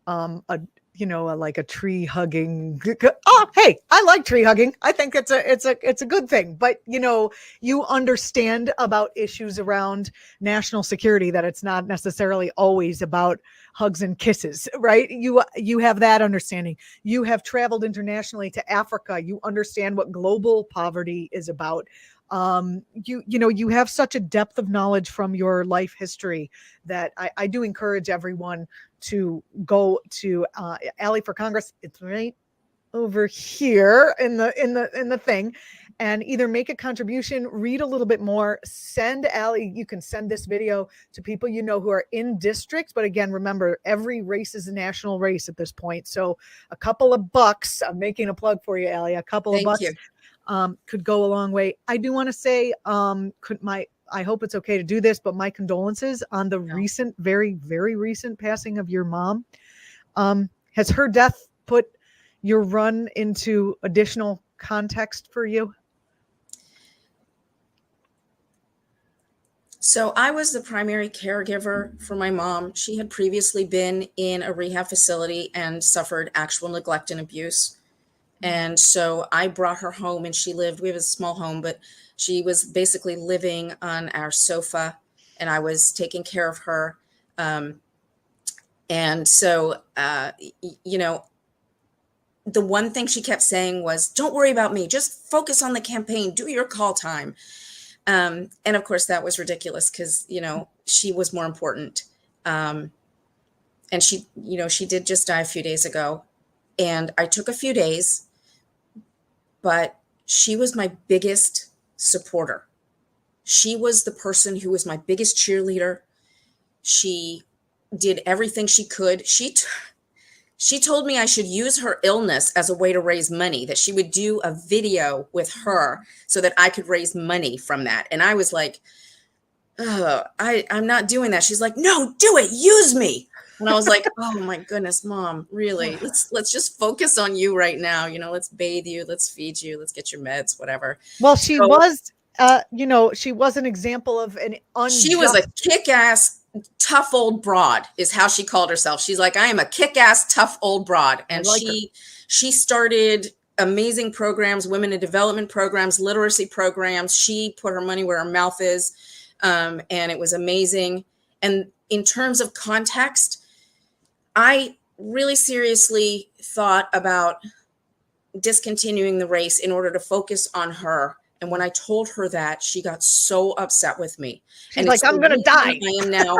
like a tree hugging. Oh, hey, I like tree hugging. I think it's a good thing. But you know, you understand about issues around national security, that it's not necessarily always about hugs and kisses, right? You have that understanding. You have traveled internationally to Africa. You understand what global poverty is about. You have such a depth of knowledge from your life history that I do encourage everyone to go to Ally for Congress. It's right over here in the thing, and either make a contribution, read a little bit more, send Ally. You can send this video to people you know who are in districts. But again, remember, every race is a national race at this point. So a couple of bucks, I'm making a plug for you, Ally, a couple of bucks could go a long way. I do want to say, I hope it's okay to do this, but my condolences on the recent, very, very recent passing of your mom. Has her death put your run into additional context for you? So I was the primary caregiver for my mom. She had previously been in a rehab facility and suffered actual neglect and abuse. And so I brought her home, and we have a small home, but she was basically living on our sofa, and I was taking care of her. And so, the one thing she kept saying was, don't worry about me, just focus on the campaign, do your call time. And of course that was ridiculous, because, she was more important. And she did just die a few days ago, and I took a few days, but she was my biggest supporter. She was the person who was my biggest cheerleader. She did everything she could. She told me I should use her illness as a way to raise money, that she would do a video with her so that I could raise money from that. And I was like, I'm not doing that. She's like, no, do it. Use me. And I was like, oh my goodness, Mom, really? Let's just focus on you right now. Let's bathe you. Let's feed you. Let's get your meds, whatever. Well, she was an example of an unjust. She was a kick-ass, tough old broad is how she called herself. She's like, I am a kick-ass, tough old broad. And she started amazing programs, women in development programs, literacy programs. She put her money where her mouth is. And it was amazing. And in terms of context, I really seriously thought about discontinuing the race in order to focus on her. And when I told her that, she got so upset with me. She's like, I'm going to die. I am now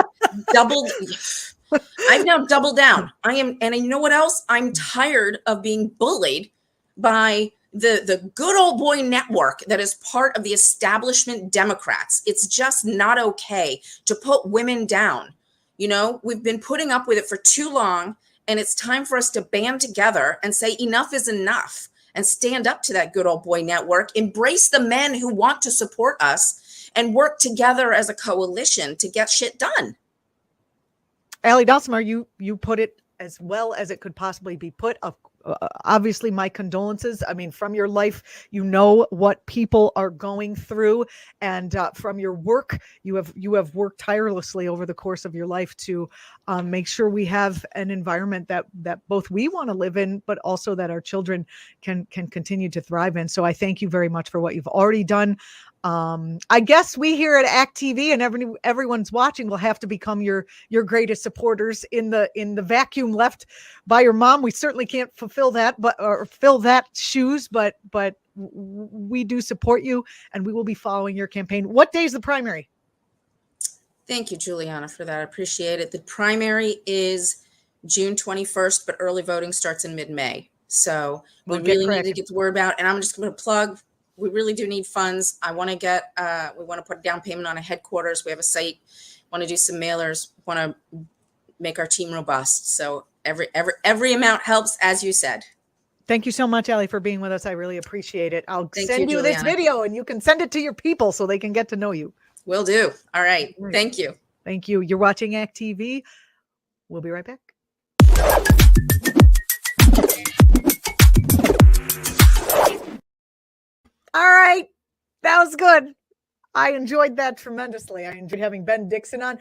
I've now doubled down. And you know what else? I'm tired of being bullied by the good old boy network that is part of the establishment Democrats. It's just not okay to put women down. We've been putting up with it for too long, and it's time for us to band together and say enough is enough and stand up to that good old boy network, embrace the men who want to support us, and work together as a coalition to get shit done. Ally Dalsimer, you put it as well as it could possibly be put. Obviously, my condolences. I mean, from your life, you know what people are going through, and from your work, you have worked tirelessly over the course of your life to make sure we have an environment that both we want to live in, but also that our children can continue to thrive in. So I thank you very much for what you've already done. I guess we here at ActTV and everyone's watching will have to become your greatest supporters in the vacuum left by your mom. We certainly can't fulfill that, or fill that shoes, but we do support you, and we will be following your campaign. What day is the primary? Thank you, Juliana, for that. I appreciate it. The primary is June 21st, but early voting starts in mid-May. So we really need to get the word out. And I'm just going to plug, we really do need funds. I want to we want to put a down payment on a headquarters. We have a site, want to do some mailers, want to make our team robust. So every amount helps, as you said. Thank you so much, Ally, for being with us. I really appreciate it. I'll send you this Juliana. video, and you can send it to your people so they can get to know you. Will do. All right. Thank you. Thank you. You're watching ActTV. We'll be right back. All right. That was good. I enjoyed that tremendously. I enjoyed having Ben Dixon on.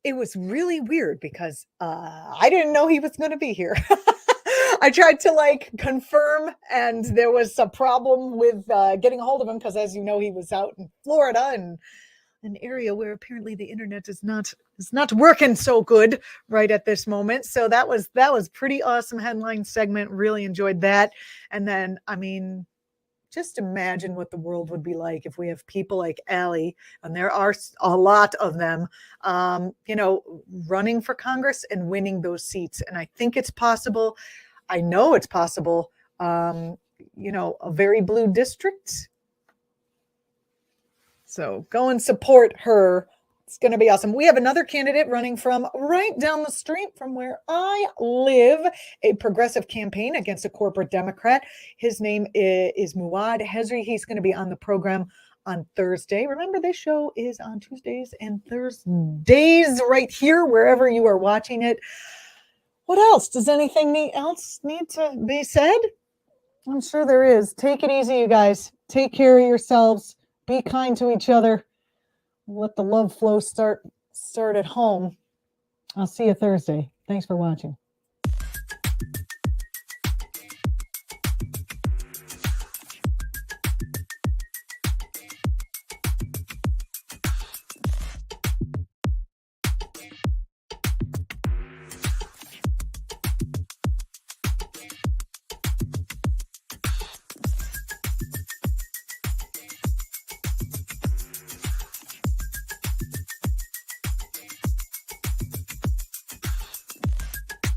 It was really weird because I didn't know he was going to be here. I tried to confirm, and there was a problem with getting a hold of him because, as you know, he was out in Florida and an area where apparently the internet is not working so good right at this moment. So that was pretty awesome headline segment. Really enjoyed that. And then, I mean, just imagine what the world would be like if we have people like Ally, and there are a lot of them, running for Congress and winning those seats. And I think it's possible. I know it's possible. A very blue district. So go and support her. It's going to be awesome. We have another candidate running from right down the street from where I live, a progressive campaign against a corporate Democrat. His name is Muad Hezri. He's going to be on the program on Thursday. Remember, this show is on Tuesdays and Thursdays right here, wherever you are watching it. What else? Does anything else need to be said? I'm sure there is. Take it easy, you guys. Take care of yourselves. Be kind to each other. Let the love flow start at home. I'll see you Thursday. Thanks for watching.